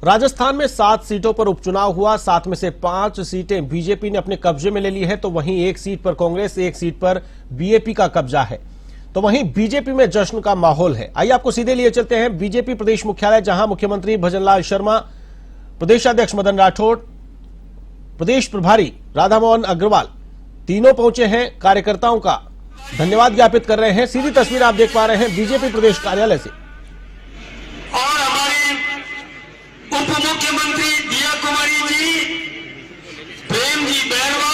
राजस्थान में 7 सीटों पर उपचुनाव हुआ। 7 में से 5 सीटें बीजेपी ने अपने कब्जे में ले ली है, तो वहीं 1 सीट पर कांग्रेस, 1 सीट पर बीएपी का कब्जा है। तो वहीं बीजेपी में जश्न का माहौल है। आइए आपको सीधे लिए चलते हैं बीजेपी प्रदेश मुख्यालय, जहां मुख्यमंत्री भजनलाल शर्मा, प्रदेशाध्यक्ष मदन राठौड़, प्रदेश प्रभारी राधामोहन अग्रवाल तीनों पहुंचे हैं। कार्यकर्ताओं का धन्यवाद ज्ञापित कर रहे हैं। सीधी तस्वीर आप देख पा रहे हैं बीजेपी प्रदेश कार्यालय से। और हमारी उप मुख्यमंत्री दिया कुमारी जी, प्रेम जी बैरवा,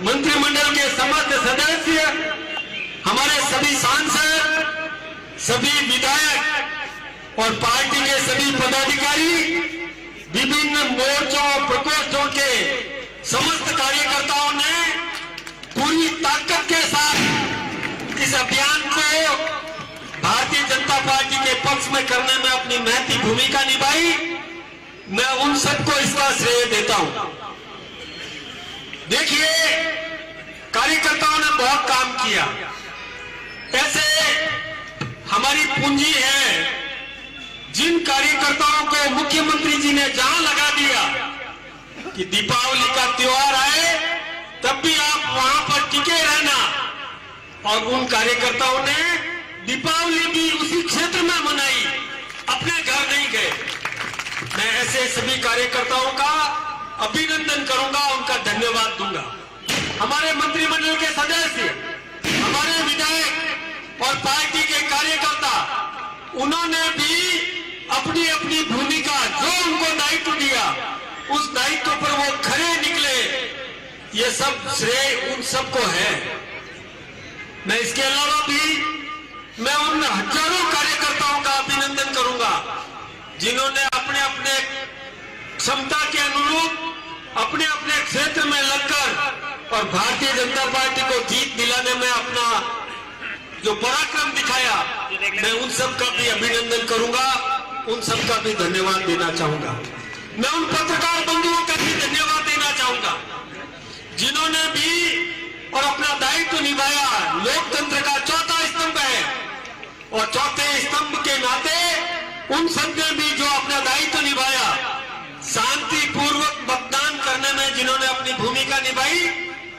मंत्रिमंडल के समस्त सदस्य, हमारे सभी सांसद, सभी विधायक और पार्टी के सभी पदाधिकारी, विभिन्न मोर्चों प्रकोष्ठों के समस्त कार्यकर्ताओं ने पूरी ताकत के साथ इस अभियान को भारतीय जनता पार्टी के पक्ष में करने में अपनी महती भूमिका निभाई। मैं उन सबको इसका श्रेय देता हूं। देखिए, कार्यकर्ताओं ने बहुत काम किया। ऐसे हमारी पूंजी है, जिन कार्यकर्ताओं को मुख्यमंत्री जी ने जहां लगा दिया कि दीपावली का त्योहार आए तब भी आप वहां पर टिके रहना, और उन कार्यकर्ताओं ने दीपावली भी उसी क्षेत्र में मनाई, अपने घर नहीं गए। मैं ऐसे सभी कार्यकर्ताओं का अभिनंदन करूंगा, उनका धन्यवाद दूंगा। हमारे मंत्रिमंडल के सदस्य, हमारे विधायक और पार्टी के कार्यकर्ता, उन्होंने भी अपनी अपनी भूमिका, जो उनको दायित्व दिया, उस दायित्व पर वो खरे निकले। ये सब श्रेय उन सबको है। मैं इसके अलावा भी मैं उन हजारों कार्यकर्ताओं का अभिनंदन करूंगा, जिन्होंने अपने अपने क्षमता के अनुरूप अपने अपने क्षेत्र में लगकर और भारतीय जनता पार्टी को जीत दिलाने में अपना जो पराक्रम दिखाया, मैं उन सब का भी अभिनंदन करूंगा, उन सब का भी धन्यवाद देना चाहूंगा। मैं उन पत्रकार बंधुओं का भी धन्यवाद देना चाहूंगा, जिन्होंने भी और अपना दायित्व निभाया। लोकतंत्र का चौथा स्तंभ है, और चौथे स्तंभ के नाते उन सब ने भी जो अपना दायित्व निभाया, शांतिपूर्वक मतदान करने में जिन्होंने अपनी भूमिका निभाई,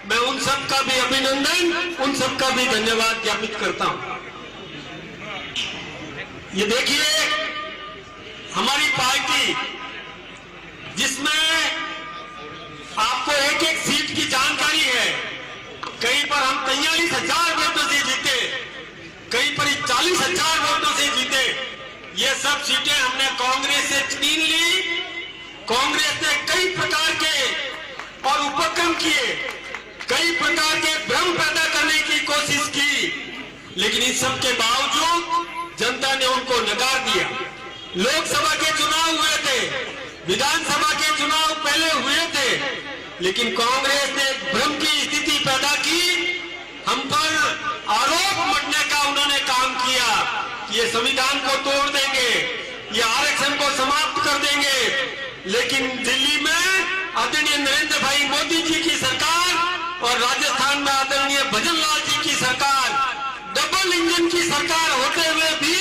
मैं उन सब का भी अभिनंदन, उन सब का भी धन्यवाद ज्ञापित करता हूं। ये देखिए, हमारी पार्टी, जिसमें आपको एक एक सीट की जानकारी है, कहीं पर हम 43,000 वोटों से जीते, कहीं पर 40,000 वोटों से जीते। ये सब सीटें हमने कांग्रेस से छीन ली। कांग्रेस ने कई प्रकार के और उपक्रम किए, कई प्रकार के भ्रम पैदा करने की कोशिश की, लेकिन इस सब के बावजूद जनता ने उनको नकार दिया। लोकसभा के चुनाव हुए थे, विधानसभा के चुनाव पहले हुए थे, लेकिन कांग्रेस ने भ्रम की स्थिति पैदा की। हम पर आरोप मढ़ने का उन्होंने काम किया कि ये संविधान को तोड़ देंगे, ये आरक्षण को समाप्त कर देंगे। लेकिन दिल्ली में आदरणीय नरेंद्र भाई मोदी जी की सरकार और राजस्थान में आदरणीय भजनलाल जी की सरकार, डबल इंजन की सरकार होते हुए भी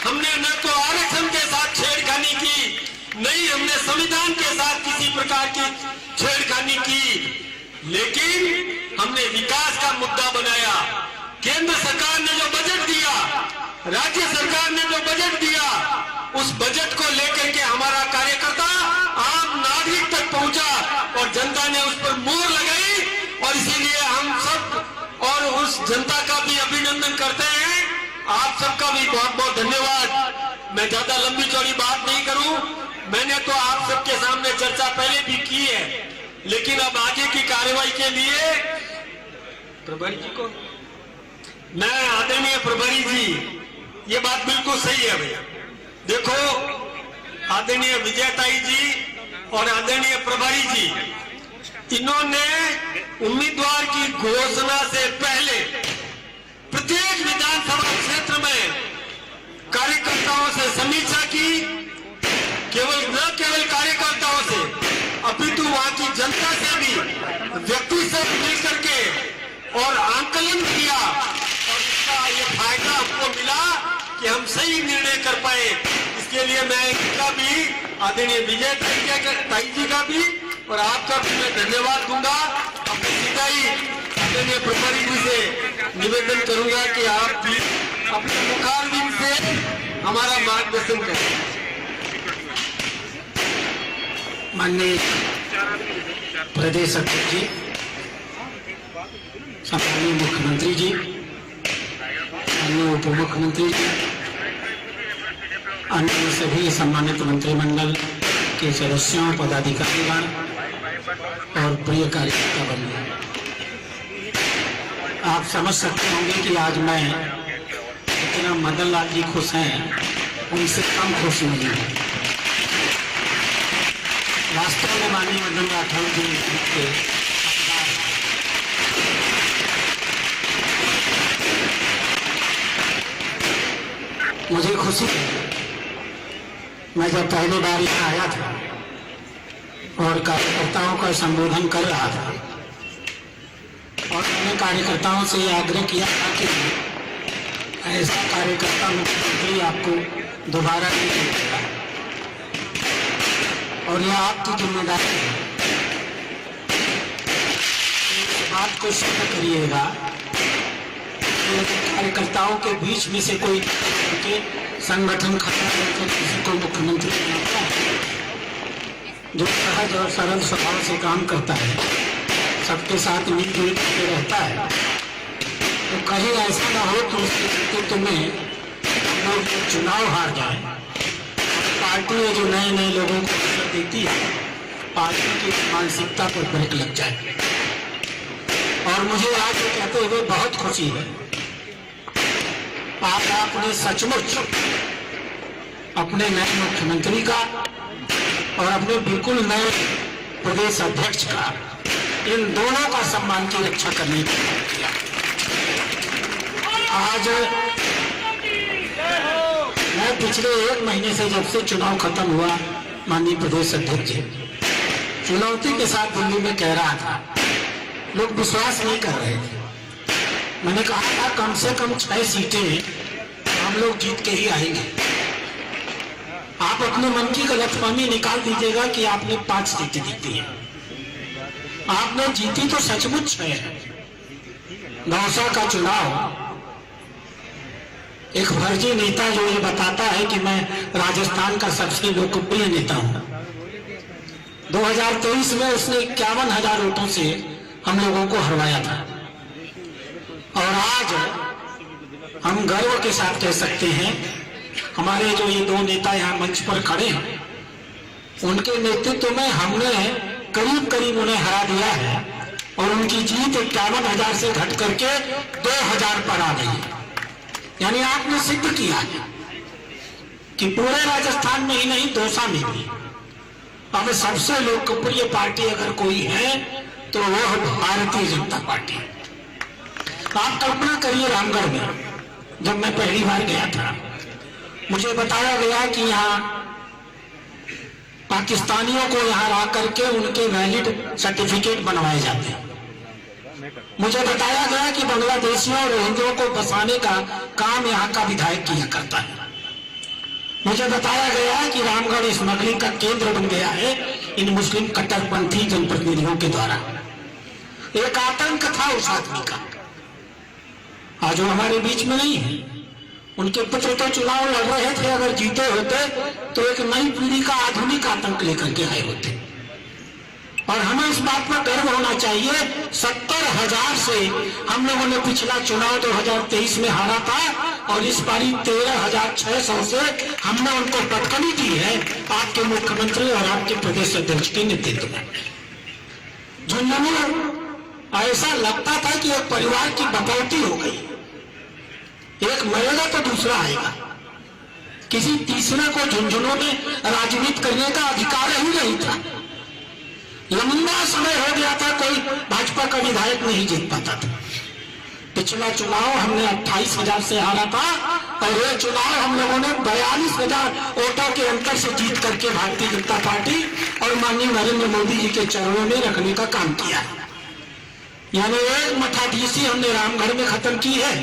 हमने न तो आरक्षण के साथ छेड़खानी की, नहीं हमने संविधान के साथ किसी प्रकार की छेड़खानी की, लेकिन हमने विकास का मुद्दा बनाया। केंद्र सरकार ने जो बजट दिया, राज्य सरकार ने जो बजट दिया, उस बजट को लेकर के हमारा कार्यकर्ता आम नागरिक तक पहुंचा और जनता ने उस पर मोहर लगाई, और इसीलिए हम सब और उस जनता का भी अभिनंदन करते हैं। आप सबका भी बहुत बहुत धन्यवाद। मैं ज्यादा लंबी चौड़ी बात नहीं करूं, मैंने तो आप सबके सामने चर्चा पहले भी की है, लेकिन अब आगे की कार्रवाई के लिए प्रभारी जी को, मैं आदरणीय प्रभारी जी, ये बात बिल्कुल सही है भैया। देखो, आदरणीय विजयताई जी और आदरणीय प्रभारी जी, इन्होंने उम्मीदवार की घोषणा से पहले प्रत्येक विधानसभा क्षेत्र में कार्यकर्ताओं से समीक्षा की। न केवल कार्यकर्ताओं से, अपितु वहां की जनता से भी व्यक्ति से मिलकर के और आंकलन किया, और इसका ये फायदा हमको मिला कि हम सही निर्णय कर पाए। इसके लिए मैं इनका भी आदरणीय विजय ताई जी का भी और आपका भी मैं धन्यवाद दूंगा। अपनी सीधा ही आदरणीय प्रभारी जी से निवेदन करूंगा कि आप भी अपने मुखारबिंद से हमारा मार्गदर्शन करें। माननीय प्रदेश अध्यक्ष जी, सम्माननीय मुख्यमंत्री जी, माननीय उप मुख्यमंत्री जी, अन्य सभी सम्मानित मंत्रिमंडल के सदस्यों, पदाधिकारीगण और प्रिय कार्यकर्ता बंधु, आप समझ सकते होंगे कि आज मैं जितना मदन लाल जी खुश हैं उनसे कम खुश नहीं हूँ। वास्तव में माननीय मदन राठौर जी के मुझे खुशी है। मैं जब पहली बार यहाँ आया था और कार्यकर्ताओं का संबोधन कर रहा था और मैंने कार्यकर्ताओं से यह आग्रह किया था कि ऐसा कार्यकर्ता मुख्यमंत्री आपको दोबारा नहीं मिलेगा और यह आपकी जिम्मेदारी है। इस बात को सिद्ध करिएगा कि कार्यकर्ताओं के बीच में से कोई के संगठन खत्म करके किसी को मुख्यमंत्री बनाता है, जो सहज और सरल स्वभाव से काम करता है, सबके साथ मिलजुल के रहता है, तो कहीं ऐसा ना हो कि उसके नेतृत्व में लोग चुनाव हार जाए। पार्टी में जो नए नए लोगों को अवसर देती है, पार्टी की मानसिकता पर ब्रेक लग जाए। और मुझे आज ये कहते हुए बहुत खुशी है, आपने सचमुच अपने नए मुख्यमंत्री का और अपने बिल्कुल नए प्रदेश अध्यक्ष का, इन दोनों का सम्मान की रक्षा करने का काम किया। आज मैं पिछले 1 महीने से जब से चुनाव खत्म हुआ, माननीय प्रदेश अध्यक्ष जी, चुनौती के साथ दिल्ली में कह रहा था, लोग विश्वास नहीं कर रहे थे। मैंने कहा था कम से कम 6 सीटें हम लोग जीत के ही आएंगे। आप अपने मन की गलतफहमी निकाल दीजिएगा कि आपने 5 सीटें जीती हैं। आपने जीती तो सचमुच है। दौसा का चुनाव एक फर्जी नेता जो ये बताता है कि मैं राजस्थान का सबसे लोकप्रिय नेता हूं, 2023 में उसने 51,000 वोटों से हम लोगों को हरवाया था। और आज हम गर्व के साथ कह सकते हैं, हमारे जो ये 2 नेता यहाँ मंच पर खड़े हैं, उनके नेतृत्व में हमने करीब करीब उन्हें हरा दिया है और उनकी जीत 51,000 से घट करके 2,000 पर आ गई। यानी आपने सिद्ध किया है कि पूरे राजस्थान में ही नहीं, दौसा में भी अब सबसे लोकप्रिय पार्टी अगर कोई है तो वह भारतीय जनता पार्टी। आप कल्पना करिए, रामगढ़ में जब मैं पहली बार गया था, मुझे बताया गया कि यहाँ पाकिस्तानियों को यहाँ ला करके उनके वैलिड सर्टिफिकेट बनवाए जाते हैं। मुझे बताया गया कि बांग्लादेशियों और रोहिंग्याओं को बसाने का काम यहाँ का विधायक किया करता है। मुझे बताया गया कि रामगढ़ स्मगलिंग का केंद्र बन गया है इन मुस्लिम कट्टरपंथी जनप्रतिनिधियों के द्वारा। एक आतंक था उस आदमी का, आज वो हमारे बीच में नहीं है। उनके पुत्र तो चुनाव लड़ रहे थे, अगर जीते होते तो एक नई पीढ़ी का आधुनिक आतंक लेकर के आए होते। और हमें इस बात पर गर्व होना चाहिए, 70,000 से हम लोगों ने पिछला चुनाव 2023 में हारा था और इस बारी 13,600 से हमने उनको टक्करी दी है आपके मुख्यमंत्री और आपके प्रदेश अध्यक्ष के नेतृत्व में। झुंझुनू ऐसा लगता था कि एक परिवार की बकौती हो गई, एक मरेगा तो दूसरा आएगा, किसी तीसरे को झुंझुनू में राजनीति करने का अधिकार ही नहीं था। लंबा समय हो गया था कोई भाजपा का विधायक नहीं जीत पाता था। पिछला चुनाव हमने 28,000 से हारा था और ये चुनाव हम लोगों ने 42,000 वोटों के अंतर से जीत करके भारतीय जनता पार्टी और माननीय नरेंद्र मोदी जी के चरणों में रखने का काम किया। यानी एक मठाधीशी हमने रामगढ़ में खत्म की है,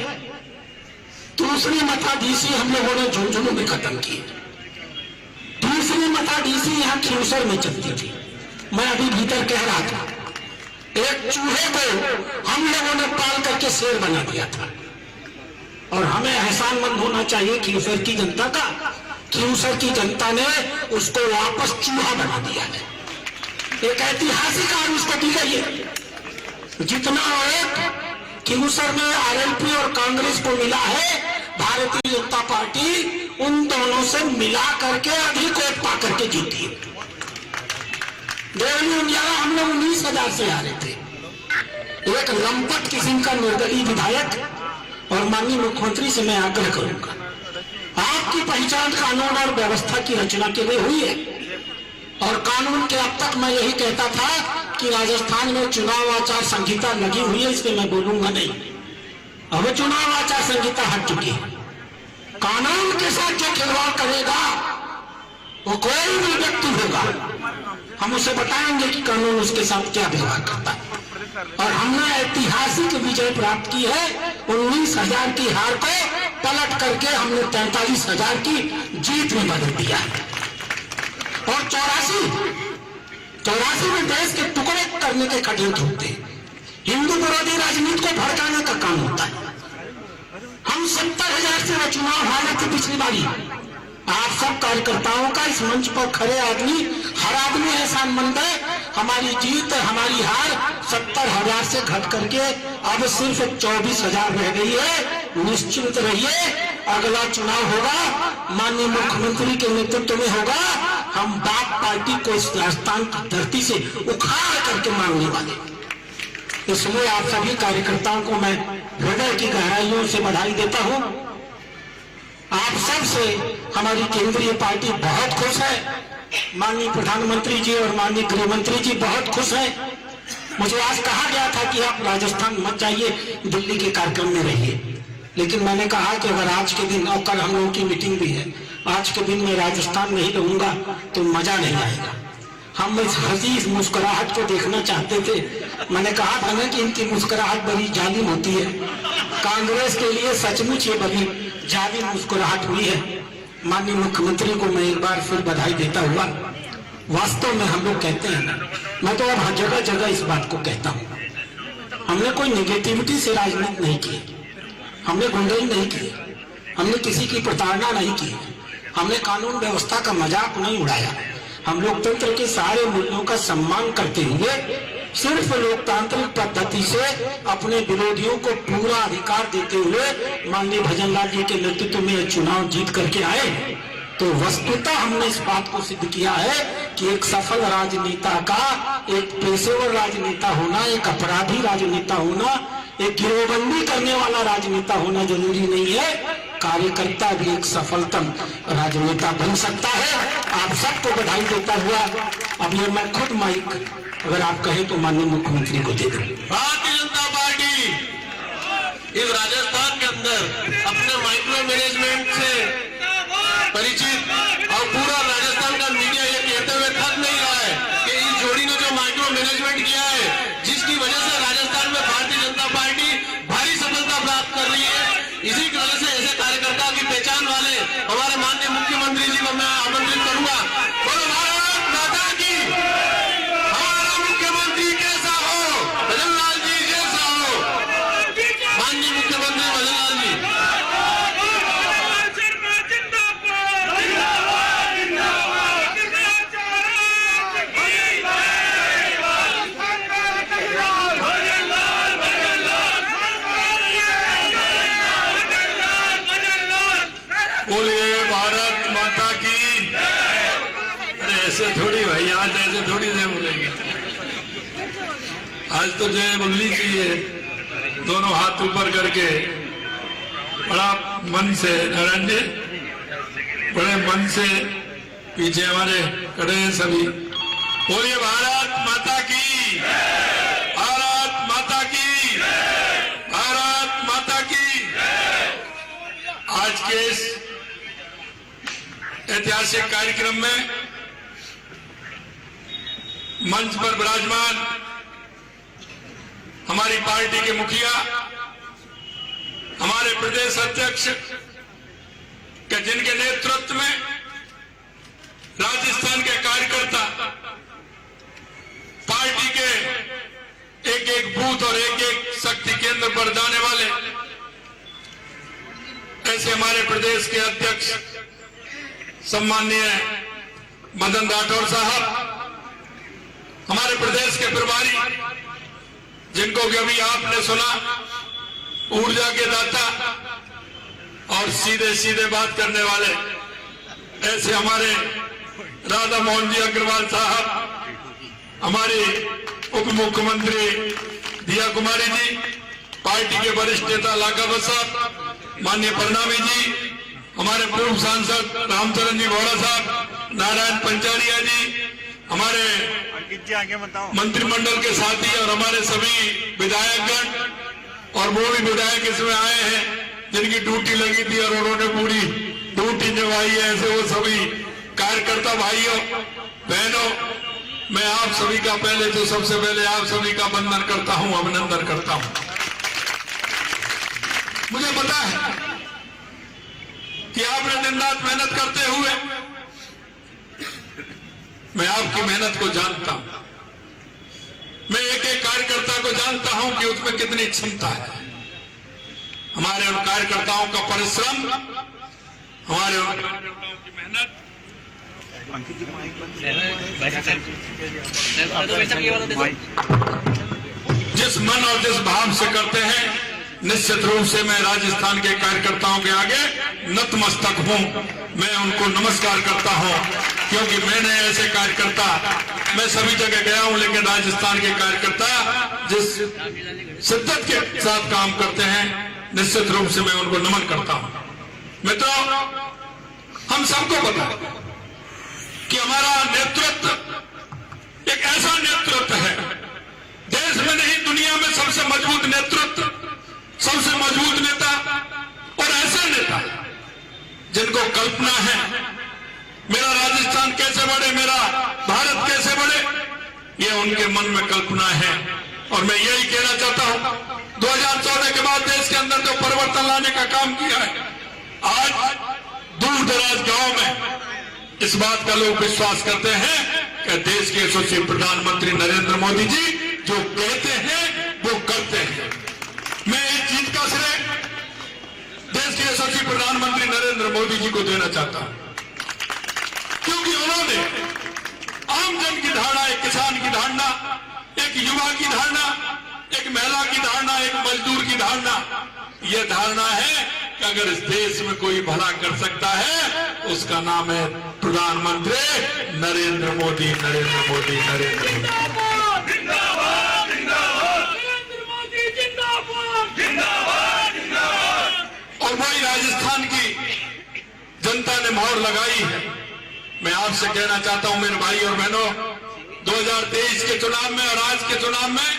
दूसरी मठाधीशी हम लोगों ने झुंझुनू में खत्म की, तीसरी प्रथा डीसी यहाँ खियूसर में चलती थी। मैं अभी भीतर कह रहा था, एक चूहे को हम लोगों ने पाल करके शेर बना दिया था, और हमें एहसानमंद होना चाहिए खियूसर की जनता का। खियूसर की जनता ने उसको वापस चूहा बना दिया है। एक ऐतिहासिक हार उसको दी गई है। जितना वोट खियूसर में आरएलपी और कांग्रेस को मिला है, भारतीय जनता पार्टी उन दोनों से मिला करके अधिक वोट पा करके जीती है। देवली उंडियाला हम लोग 19,000 से आ रहे थे। एक लंपट किस्म का निर्दलीय विधायक और माननीय मुख्यमंत्री से मैं आग्रह करूंगा, आपकी पहचान कानून और व्यवस्था की रचना के लिए हुई है, और कानून के अब तक मैं यही कहता था कि राजस्थान में चुनाव आचार संहिता लगी हुई है, इसलिए मैं बोलूंगा नहीं। अब चुनाव आचार संहिता हट चुकी है। कानून के साथ जो खिलवाड़ करेगा वो कोई भी व्यक्ति होगा, हम उसे बताएंगे कि कानून उसके साथ क्या व्यवहार करता है। और हमने ऐतिहासिक विजय प्राप्त की है। 19,000 की हार को पलट करके हमने 43,000 की जीत में बदल दिया है। और 84 में देश के टुकड़े करने के षड्यंत्र होते हैं। हिंदू विरोधी राजनीति को भड़काने का काम होता है। हम 70,000 से चुनाव हारे थे पिछली बारी। आप सब कार्यकर्ताओं का इस मंच पर खड़े आदमी, हर आदमी एहसानमंद है। हमारी जीत, हमारी हार 70,000 से घट करके अब सिर्फ 24,000 रह गई है। निश्चिंत रहिए, अगला चुनाव होगा माननीय मुख्यमंत्री के नेतृत्व में होगा। हम बाप पार्टी को इस राजस्थान की धरती से उखाड़ करके मांगने वाले। इसलिए आप सभी कार्यकर्ताओं को मैं हृदय की गहराइयों से बधाई देता हूं। आप सब से हमारी केंद्रीय पार्टी बहुत खुश है। माननीय प्रधानमंत्री जी और माननीय गृह मंत्री जी बहुत खुश हैं। मुझे आज कहा गया था कि आप राजस्थान मत जाइए, दिल्ली के कार्यक्रम में रहिए, लेकिन मैंने कहा कि अगर आज के दिन, और कल हम लोगों की मीटिंग भी है, आज के दिन मैं राजस्थान नहीं रहूंगा तो मजा नहीं आएगा। हम इस हंसी, इस मुस्कुराहट को देखना चाहते थे। मैंने कहा था ना कि इनकी मुस्कुराहट बड़ी जालिम होती है। कांग्रेस के लिए सचमुच ये बड़ी जालिम मुस्कुराहट हुई है। माननीय मुख्यमंत्री को मैं एक बार फिर बधाई देता हुआ, वास्तव में हम लोग कहते हैं ना, मैं तो अब जगह जगह इस बात को कहता हूँ, हमने कोई नेगेटिविटी से राजनीति नहीं की, हमने गुंडाई नहीं की, हमने किसी की प्रताड़ना नहीं की, हमने कानून व्यवस्था का मजाक नहीं उड़ाया। हम लोकतंत्र के सारे मूल्यों का सम्मान करते हुए सिर्फ लोकतांत्रिक पद्धति से अपने विरोधियों को पूरा अधिकार देते हुए माननीय भजनलाल जी के नेतृत्व में चुनाव जीत करके आए। तो वस्तुतः हमने इस बात को सिद्ध किया है कि एक सफल राजनेता का, एक पेशेवर राजनेता होना, एक अपराधी राजनेता होना, एक गिरोहबंदी करने वाला राजनेता होना जरूरी नहीं है। कार्यकर्ता भी एक सफलतम राजनेता बन सकता है। आप सबको बधाई देता हुआ अब ये मैं खुद माइक, अगर आप कहें तो माननीय मुख्यमंत्री को दे दूं। भारतीय जनता पार्टी इस राजस्थान के अंदर अपने माइक्रो मैनेजमेंट से परिचित, और पूरा राजस्थान का मीडिया ये कहते हुए थक नहीं रहा है कि इस जोड़ी ने जो माइक्रो मैनेजमेंट किया है, जिसकी वजह से राजस्थान में भारतीय जनता पार्टी भारी सफलता प्राप्त कर रही है। इसी की वजह से ऐसे कार्यकर्ता की पहचान वाले हमारे माननीय मुख्यमंत्री जी को मैं आमंत्रित करूंगा। बोलो भारत माता की। हमारा मुख्यमंत्री कैसा हो? भजनलाल जी जैसा हो। माननीय मुख्यमंत्री भजनलाल जी। बोलिए भारत माता की। अरे ऐसे थोड़ी भाई, आज ऐसे थोड़ी जय बोलेंगे। आज तो जय बोलनी चाहिए, दोनों हाथ ऊपर करके बड़ा मन से। नारायण जी बड़े मन से पीछे हमारे खड़े हैं सभी। बोलिए भारत माता की। भारत माता की। भारत माता की। आज के इस ऐतिहासिक कार्यक्रम में मंच पर विराजमान हमारी पार्टी के मुखिया, हमारे प्रदेश अध्यक्ष के जिनके नेतृत्व में राजस्थान के कार्यकर्ता पार्टी के एक एक बूथ और एक एक शक्ति केंद्र पर जाने वाले, ऐसे हमारे प्रदेश के अध्यक्ष सम्माननीय मदन राठौर साहब, हमारे प्रदेश के प्रभारी जिनको कि अभी आपने सुना, ऊर्जा के दाता और सीधे सीधे बात करने वाले, ऐसे हमारे राधा मोहन जी अग्रवाल साहब, हमारे उप मुख्यमंत्री दिया कुमारी जी, पार्टी के वरिष्ठ नेता लाखावत साहब, माननीय प्रणामी जी, हमारे पूर्व सांसद रामचरण जी वोरा साहब, नारायण पंचारिया जी, हमारे मंत्रिमंडल के साथी और हमारे सभी विधायकगण और वो भी विधायक इसमें आए हैं जिनकी ड्यूटी लगी थी और उन्होंने पूरी ड्यूटी निभाई है, ऐसे वो सभी कार्यकर्ता भाइयों बहनों, मैं आप सभी का पहले तो सबसे पहले आप सभी का वंदन करता हूं, अभिनंदन करता हूं। मुझे पता है कि आपने दिन रात मेहनत करते हुए, मैं आपकी मेहनत को जानता हूं, मैं एक एक कार्यकर्ता को जानता हूं कि उसमें कितनी क्षमता है। हमारे उन कार्यकर्ताओं का परिश्रम, हमारे उन कार्यकर्ताओं की मेहनत, जिस मन और जिस भाव से करते हैं, निश्चित रूप से मैं राजस्थान के कार्यकर्ताओं के आगे नतमस्तक हूं, मैं उनको नमस्कार करता हूं, क्योंकि मैंने ऐसे कार्यकर्ता, मैं सभी जगह गया हूं, लेकिन राजस्थान के कार्यकर्ता जिस शिद्दत के साथ काम करते हैं, निश्चित रूप से मैं उनको नमन करता हूं। मित्रों, हम सबको पता है कि हमारा नेतृत्व एक ऐसा नेतृत्व है, देश में नहीं दुनिया में सबसे मजबूत नेतृत्व, सबसे मजबूत नेता और ऐसे नेता जिनको कल्पना है मेरा राजस्थान कैसे बढ़े, मेरा भारत कैसे बढ़े, ये उनके मन में कल्पना है। और मैं यही कहना चाहता हूं, 2014 के बाद देश के अंदर जो परिवर्तन लाने का काम किया है, आज दूर दराज गांव में इस बात का लोग विश्वास करते हैं कि देश के यशस्वी प्रधानमंत्री नरेंद्र मोदी जी जो कहते हैं वो करते हैं। मैं इस जीत का श्रेय देश के यशस्वी प्रधानमंत्री नरेंद्र मोदी जी को देना चाहता हूं, क्योंकि उन्होंने आम जन की धारणा, एक किसान की धारणा, एक युवा की धारणा, एक महिला की धारणा, एक मजदूर की धारणा, यह धारणा है कि अगर इस देश में कोई भला कर सकता है, उसका नाम है प्रधानमंत्री नरेंद्र मोदी, नरेंद्र मोदी, नरेंद्र मोदी। और वही राजस्थान की जनता ने मोहर लगाई है। मैं आपसे कहना चाहता हूं मेरे भाई और बहनों, 2023 के चुनाव में और आज के चुनाव में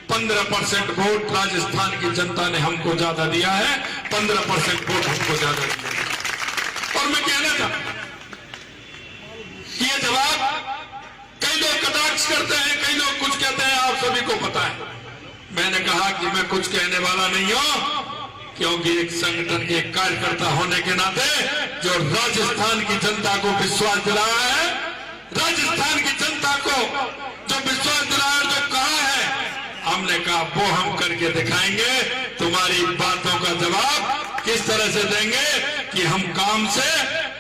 15% वोट राजस्थान की जनता ने हमको ज्यादा दिया है, 15% वोट हमको ज्यादा दिया। और मैं कहना चाहता कि ये जवाब कई लोग कटाक्ष करते हैं, कई लोग कुछ कहते हैं, आप सभी को पता है। मैंने कहा कि मैं कुछ कहने वाला नहीं हूं, क्योंकि एक संगठन के कार्यकर्ता होने के नाते जो राजस्थान की जनता को विश्वास दिलाया है, राजस्थान की जनता को जो विश्वास दिलाया, जो कहा है, हमने कहा वो हम करके दिखाएंगे। तुम्हारी बातों का जवाब किस तरह से देंगे कि हम काम से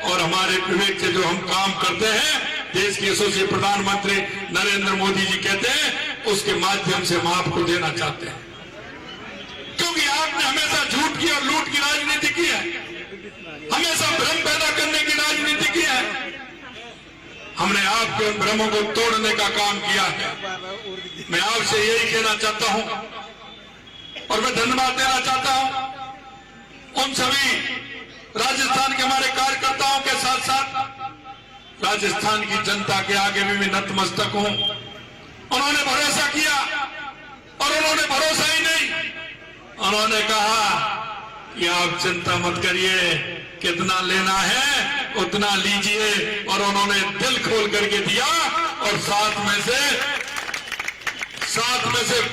और हमारे विवेक से जो हम काम करते हैं, देश के यशस्वी प्रधानमंत्री नरेंद्र मोदी जी कहते हैं, उसके माध्यम से हम आपको देना चाहते हैं। क्योंकि आपने हमेशा झूठ की और लूट की राजनीति की है, हमेशा भ्रम पैदा करने की राजनीति की है। हमने आपके उन भ्रमों को तोड़ने का काम किया है। मैं आपसे यही कहना चाहता हूं और मैं धन्यवाद देना चाहता हूं उन सभी राजस्थान के हमारे कार्यकर्ताओं के साथ साथ राजस्थान की जनता के आगे भी मैं नतमस्तक हूं। उन्होंने भरोसा किया और उन्होंने भरोसा ही नहीं, उन्होंने कहा कि आप चिंता मत करिए, कितना लेना है उतना लीजिए, और उन्होंने दिल खोल करके दिया और 7 में से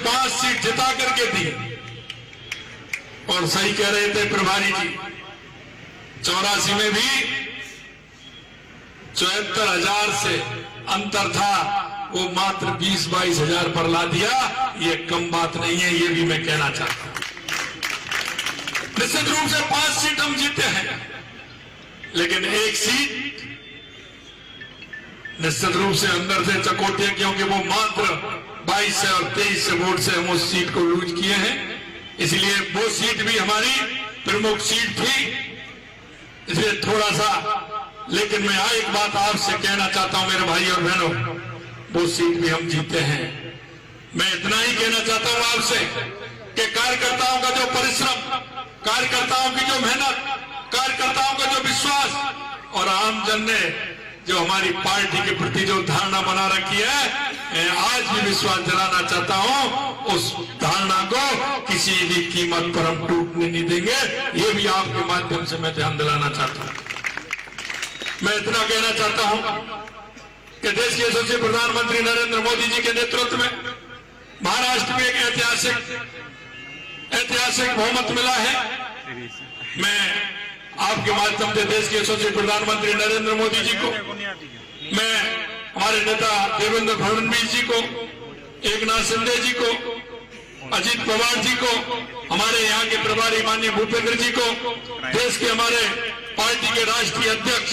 5 सीट जिता करके दी। और सही कह रहे थे प्रभारी जी, 84 में भी 74,000 से अंतर था, वो मात्र 20-22 हजार पर ला दिया। ये कम बात नहीं है, ये भी मैं कहना चाहता हूं। निश्चित रूप से 5 सीट हम जीते हैं, लेकिन एक सीट निश्चित रूप से अंदर से चकोटे, क्योंकि वो मात्र 22 से और 23 से वोट से हम उस सीट को लूज किए हैं। इसलिए वो सीट भी हमारी प्रमुख सीट थी, इसलिए थोड़ा सा, लेकिन मैं एक बात आपसे कहना चाहता हूं मेरे भाई और बहनों, वो सीट भी हम जीते हैं। मैं इतना ही कहना चाहता हूं आपसे कि कार्यकर्ताओं का जो परिश्रम, कार्यकर्ताओं की जो मेहनत, कार्यकर्ताओं का जो विश्वास और आम जन ने जो हमारी पार्टी के प्रति जो धारणा बना रखी है, मैं आज भी विश्वास दिलाना चाहता हूं, उस धारणा को किसी भी कीमत पर हम टूटने नहीं देंगे। ये भी आपके माध्यम से मैं ध्यान दिलाना चाहता हूं। मैं इतना कहना चाहता हूं कि देश के यशस्वी प्रधानमंत्री नरेंद्र मोदी जी के नेतृत्व में महाराष्ट्र में एक ऐतिहासिक बहुमत मिला है। मैं आपके माध्यम से देश के यशस्वी प्रधानमंत्री नरेंद्र मोदी जी को, मैं हमारे नेता देवेंद्र फडणवीस जी को, एकनाथ शिंदे जी को, अजीत पवार जी को, हमारे यहाँ के प्रभारी माननीय भूपेंद्र जी को, देश के हमारे पार्टी के राष्ट्रीय अध्यक्ष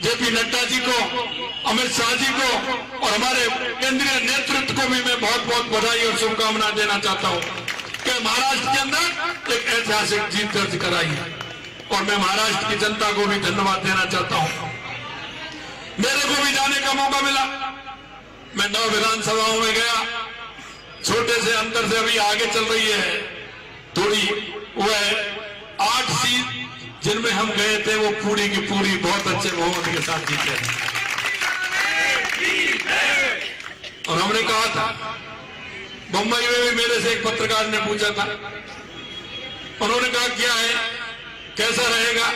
जेपी नड्डा जी को, अमित शाह जी को और हमारे केंद्रीय नेतृत्व को भी मैं बहुत बहुत बधाई और शुभकामनाएं देना चाहता हूं कि महाराष्ट्र के अंदर एक ऐतिहासिक जीत दर्ज कराई है। और मैं महाराष्ट्र की जनता को भी धन्यवाद देना चाहता हूं। मेरे को भी जाने का मौका मिला, मैं 9 विधानसभाओं में गया, छोटे से अंतर से अभी आगे चल रही है थोड़ी, वो है 8 सीट जिनमें हम गए थे, वो पूरी की पूरी बहुत अच्छे बहुमत के साथ जीते। और हमने कहा था, मुंबई में भी मेरे से एक पत्रकार ने पूछा था, उन्होंने कहा क्या है, कैसा रहेगा?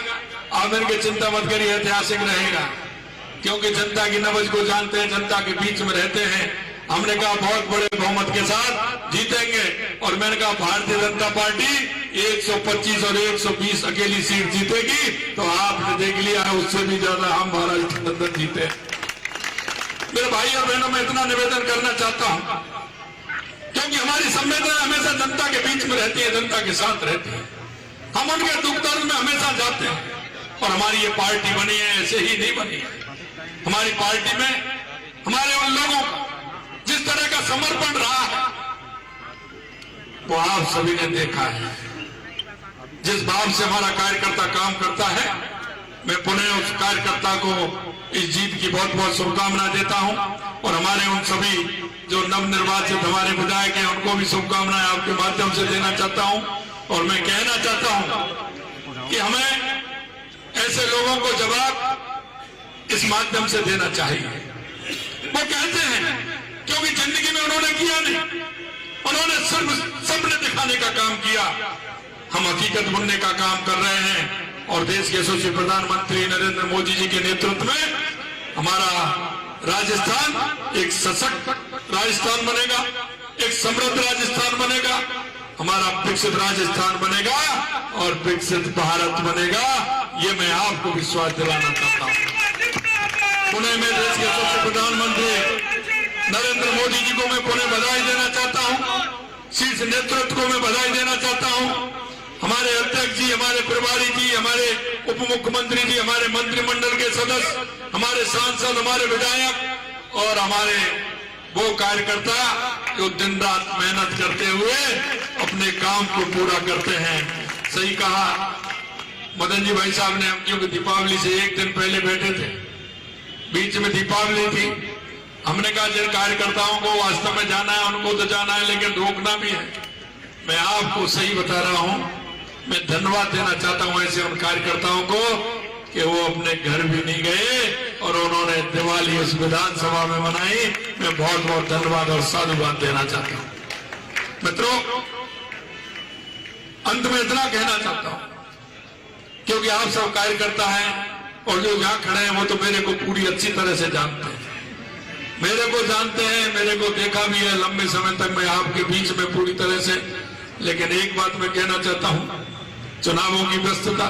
आप इनकी चिंता मत करिए, ऐतिहासिक रहेगा, क्योंकि जनता की नब्ज को जानते हैं, जनता के बीच में रहते हैं। हमने कहा बहुत बड़े बहुमत के साथ जीतेंगे। और मैंने कहा भारतीय जनता पार्टी 125 और 120 अकेली सीट जीतेगी, तो आपने देख लिया है, उससे भी ज्यादा हम महाराष्ट्र के अंदर जीते। मेरे भाई और बहनों, मैं इतना निवेदन करना चाहता हूं, क्योंकि हमारी संवेदना हमेशा जनता के बीच में रहती है, जनता के साथ रहती है। हम उनके दुख दर्द में हमेशा जाते हैं, और हमारी ये पार्टी बनी है, ऐसे ही नहीं बनी है। हमारी पार्टी में हमारे उन लोगों का जिस तरह का समर्पण रहा है, वो आप सभी ने देखा है। जिस भाव से हमारा कार्यकर्ता काम करता है, मैं पुनः उस कार्यकर्ता को इस जीत की बहुत बहुत शुभकामनाएं देता हूं। और हमारे उन सभी जो नवनिर्वाचित हमारे विधायक हैं, उनको भी शुभकामनाएं आपके माध्यम से देना चाहता हूं। और मैं कहना चाहता हूं कि हमें ऐसे लोगों को जवाब इस माध्यम से देना चाहिए। वो कहते हैं, क्योंकि जिंदगी में उन्होंने किया नहीं, उन्होंने सिर्फ सपने दिखाने का काम किया। हम हकीकत बुनने का काम कर रहे हैं। और देश के यशस्वी प्रधानमंत्री नरेंद्र मोदी जी के नेतृत्व में हमारा राजस्थान एक सशक्त राजस्थान बनेगा, एक समृद्ध राजस्थान बनेगा, हमारा विकसित राजस्थान बनेगा और विकसित भारत बनेगा। ये मैं आपको विश्वास दिलाना चाहता हूं। पुणे में देश के यशस्वी प्रधानमंत्री नरेंद्र मोदी जी को मैं पुनः बधाई देना चाहता हूं। शीर्ष नेतृत्व को मैं बधाई देना चाहता हूं। हमारे अध्यक्ष जी, हमारे प्रभारी जी, हमारे उप मुख्यमंत्री जी, हमारे मंत्रिमंडल के सदस्य, हमारे सांसद, हमारे विधायक और हमारे वो कार्यकर्ता जो दिन रात मेहनत करते हुए अपने काम को पूरा करते हैं। सही कहा मदन जी भाई साहब ने, हम क्योंकि दीपावली से एक दिन पहले बैठे थे, बीच में दीपावली थी, हमने कहा जिन कार्यकर्ताओं को वास्तव में जाना है उनको तो जाना है, लेकिन रोकना भी है। मैं आपको सही बता रहा हूं, मैं धन्यवाद देना चाहता हूं ऐसे उन कार्यकर्ताओं को कि वो अपने घर भी नहीं गए और उन्होंने दिवाली उस विधानसभा में मनाई। मैं बहुत बहुत धन्यवाद और साधुवाद देना चाहता हूं। मित्रों, अंत में इतना कहना चाहता हूं, क्योंकि आप सब कार्यकर्ता हैं और जो यहां खड़े हैं वो तो मेरे को पूरी अच्छी तरह से जानते हैं, मेरे को जानते हैं, मेरे को देखा भी है लंबे समय तक मैं आपके बीच में पूरी तरह से। लेकिन एक बात मैं कहना चाहता हूं, चुनावों की व्यस्तता,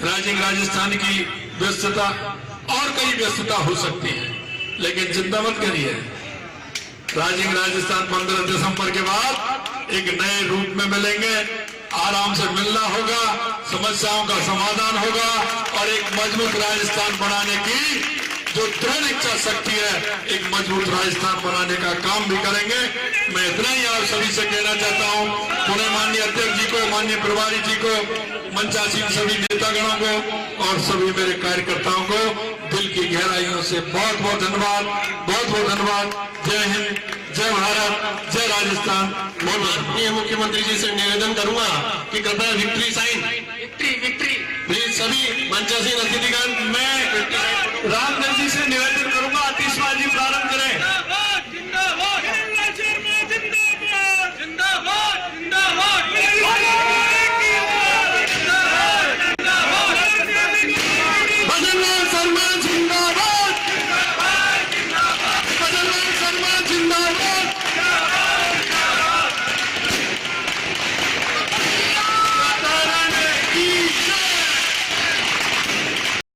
राजस्थान की व्यस्तता और कई व्यस्तता हो सकती है, लेकिन चिंता मत करिए। राजस्थान 15 दिसंबर के बाद एक नए रूप में मिलेंगे, आराम से मिलना होगा, समस्याओं का समाधान होगा और एक मजबूत राजस्थान बनाने की जो दृढ़ इच्छा शक्ति है, एक मजबूत राजस्थान बनाने का काम भी करेंगे। मैं इतना ही आप सभी से कहना चाहता हूं, पुणे माननीय अध्यक्ष जी को, माननीय प्रभारी जी को, मंचासीन सभी नेतागणों को और सभी मेरे कार्यकर्ताओं को दिल की गहराइयों से बहुत बहुत धन्यवाद, बहुत बहुत धन्यवाद। जय हिंद, जय भारत, जय राजस्थान। माननीय मुख्यमंत्री जी से निवेदन करूंगा कि कृपया विक्ट्री साइन, विक्ट्री प्लीज सभी मंचासीन अतिथिगण, मैं रामदेव जी से निवेदन करूंगा आतिशबाजी प्रारंभ